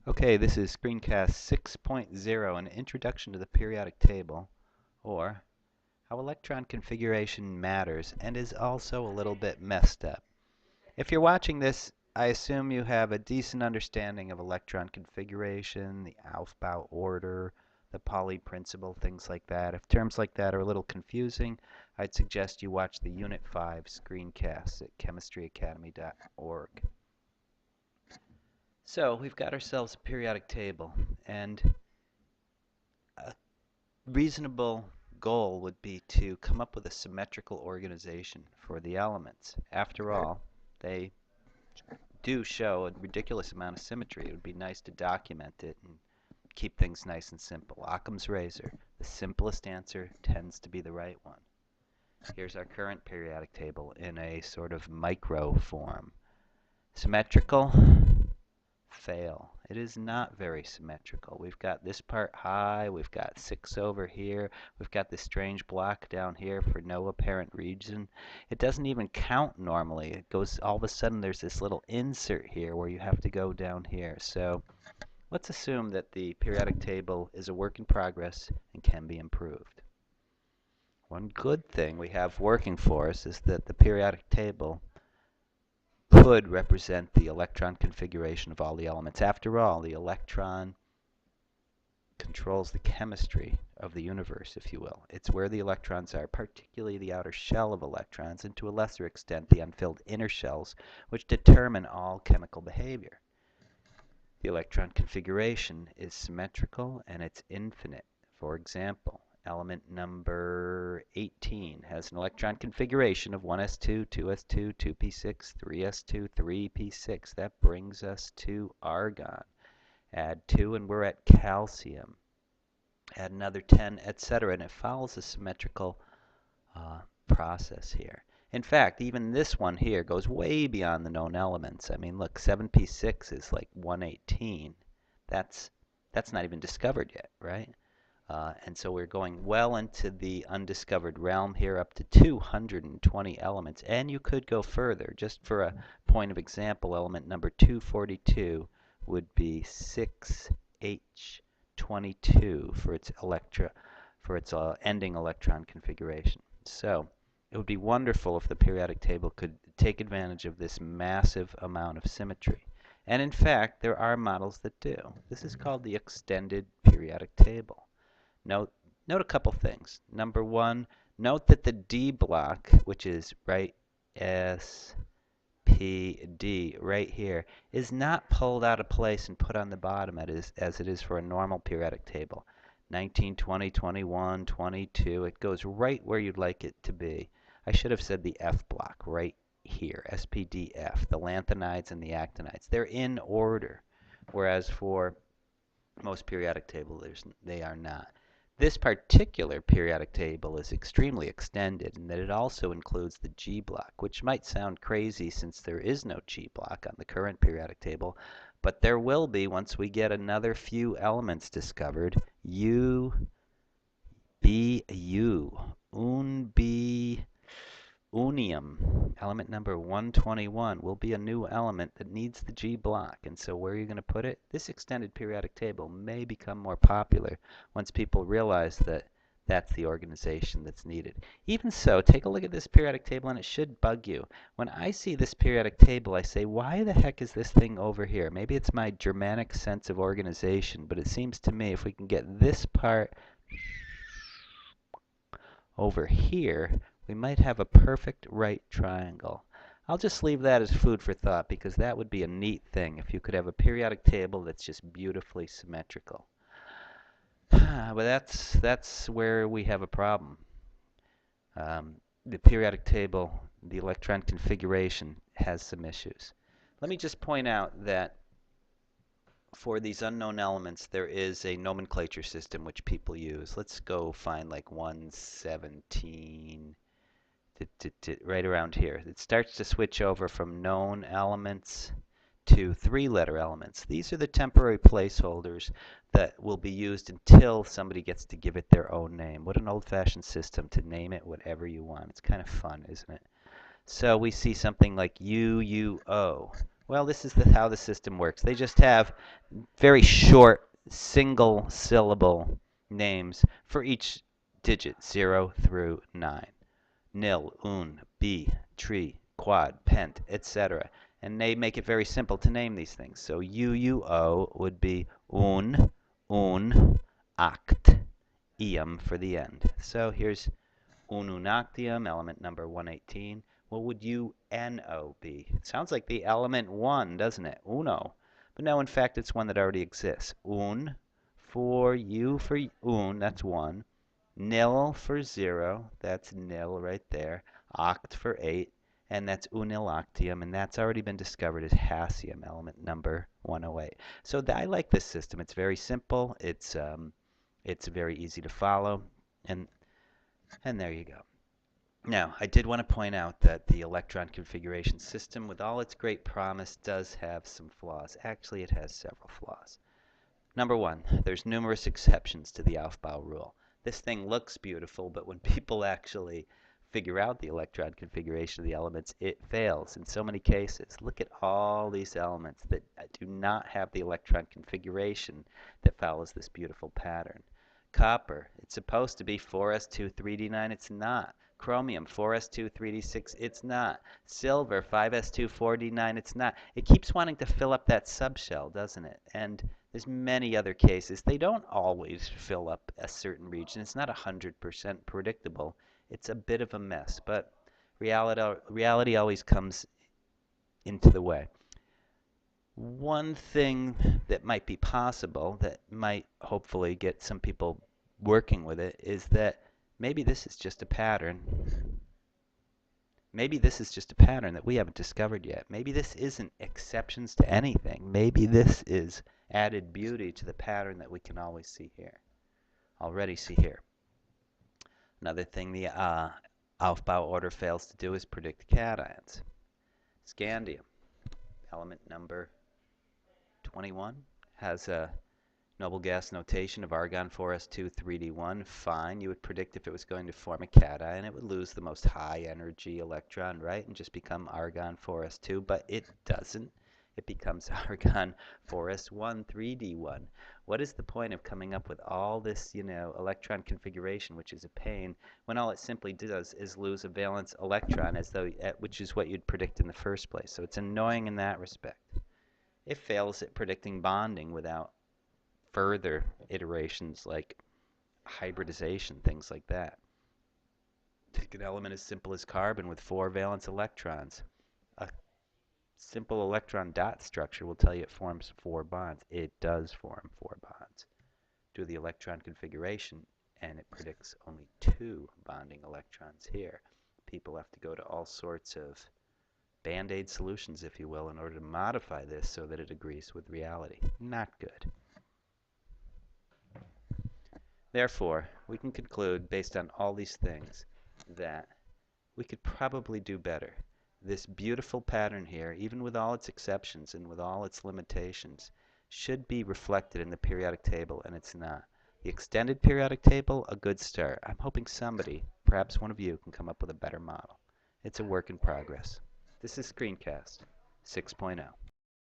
Okay, this is screencast 6.0, an introduction to the periodic table, or how electron configuration matters and is also a little bit messed up. If you're watching this, I assume you have a decent understanding of electron configuration, the Aufbau order, the Pauli principle, things like that. If terms like that are a little confusing, I'd suggest you watch the Unit 5 screencasts at chemistryacademy.org. So we've got ourselves a periodic table, and a reasonable goal would be to come up with a symmetrical organization for the elements. After all, they do show a ridiculous amount of symmetry. It would be nice to document it and keep things nice and simple. Occam's razor. The simplest answer tends to be the right one. Here's our current periodic table in a sort of micro form. Symmetrical? Fail. It is not very symmetrical. We've got this part high, we've got 6 over here, we've got this strange block down here for no apparent reason. It doesn't even count normally. It goes, all of a sudden there's this little insert here where you have to go down here. So let's assume that the periodic table is a work in progress and can be improved. One good thing we have working for us is that the periodic table could represent the electron configuration of all the elements. After all, the electron controls the chemistry of the universe, if you will. It's where the electrons are, particularly the outer shell of electrons, and to a lesser extent the unfilled inner shells, which determine all chemical behavior. The electron configuration is symmetrical and it's infinite. For example, element number 18 has an electron configuration of 1s2, 2s2, 2p6, 3s2, 3p6. That brings us to argon. Add 2 and we're at calcium. Add another 10, etc. And it follows a symmetrical process here. In fact, even this one here goes way beyond the known elements. I mean, look, 7p6 is like 118. That's not even discovered yet, right? And so we're going well into the undiscovered realm here, up to 220 elements. And you could go further. Just for a point of example, element number 242 would be 6H22 for its ending electron configuration. So it would be wonderful if the periodic table could take advantage of this massive amount of symmetry. And in fact, there are models that do. This is called the extended periodic table. Note a couple things. Number one, note that the D block, which is right S, P, D right here, is not pulled out of place and put on the bottom as it is for a normal periodic table. 19, 20, 21, 22, it goes right where you'd like it to be. I should have said the F block right here, SPDF, the lanthanides and the actinides. They're in order, whereas for most periodic tables, they are not. This particular periodic table is extremely extended in that it also includes the G block, which might sound crazy since there is no G block on the current periodic table, but there will be once we get another few elements discovered. U, B, U, Un, B, Unium, element number 121, will be a new element that needs the G block. And so where are you going to put it? This extended periodic table may become more popular once people realize that that's the organization that's needed. Even so, take a look at this periodic table and it should bug you. When I see this periodic table, I say, why the heck is this thing over here? Maybe it's my Germanic sense of organization, but it seems to me if we can get this part over here, we might have a perfect right triangle. I'll just leave that as food for thought because that would be a neat thing if you could have a periodic table that's just beautifully symmetrical. But that's where we have a problem. The periodic table, the electron configuration has some issues. Let me just point out that for these unknown elements, there is a nomenclature system which people use. Let's go find like 117, right around here. It starts to switch over from known elements to 3-letter elements. These are the temporary placeholders that will be used until somebody gets to give it their own name. What an old-fashioned system to name it whatever you want. It's kind of fun, isn't it? So we see something like UUO. Well, this is how the system works. They just have very short, single syllable names for each digit, 0 through 9. Nil, un, bi, tri, quad, pent, etc. And they make it very simple to name these things. So UUO would be un, act, ium for the end. So here's ununactium, element number 118. What would UNO be? It sounds like the element 1, doesn't it? Uno. But no, in fact, it's one that already exists. Un for U for un, that's 1. Nil for 0, that's nil right there. Oct for 8, and that's uniloctium, and that's already been discovered as hassium, element number 108. So I like this system. It's very simple. It's very easy to follow, and there you go. Now, I did want to point out that the electron configuration system, with all its great promise, does have some flaws. Actually, it has several flaws. Number one, there's numerous exceptions to the Aufbau rule. This thing looks beautiful, but when people actually figure out the electron configuration of the elements, it fails in so many cases. Look at all these elements that do not have the electron configuration that follows this beautiful pattern. Copper, it's supposed to be 4s2 3d9, it's not. Chromium, 4s2 3d6, it's not. Silver, 5s2 4d9, it's not. It keeps wanting to fill up that subshell, doesn't it? And there's many other cases. They don't always fill up a certain region. It's not 100% predictable. It's a bit of a mess, but reality always comes into the way. One thing that might be possible that might hopefully get some people working with it is that maybe this is just a pattern. Maybe this is just a pattern that we haven't discovered yet. Maybe this isn't exceptions to anything. Maybe this is added beauty to the pattern that we can always see here. Already see here. Another thing the Aufbau order fails to do is predict cations. Scandium, element number 21, has a noble gas notation of argon 4s2 3d1. Fine, you would predict if it was going to form a cation, it would lose the most high energy electron, right, and just become argon 4s2, but it doesn't. It becomes argon 4s1 3d1. What is the point of coming up with all this, electron configuration, which is a pain, when all it simply does is lose a valence electron, which is what you'd predict in the first place? So it's annoying in that respect. It fails at predicting bonding without further iterations like hybridization, things like that. Take an element as simple as carbon with 4 valence electrons. A simple electron dot structure will tell you it forms 4 bonds. It does form 4 bonds. Do the electron configuration, and it predicts only 2 bonding electrons here. People have to go to all sorts of band-aid solutions, if you will, in order to modify this so that it agrees with reality. Not good. Therefore, we can conclude, based on all these things, that we could probably do better. This beautiful pattern here, even with all its exceptions and with all its limitations, should be reflected in the periodic table, and it's not. The extended periodic table, a good start. I'm hoping somebody, perhaps one of you, can come up with a better model. It's a work in progress. This is Screencast 6.0.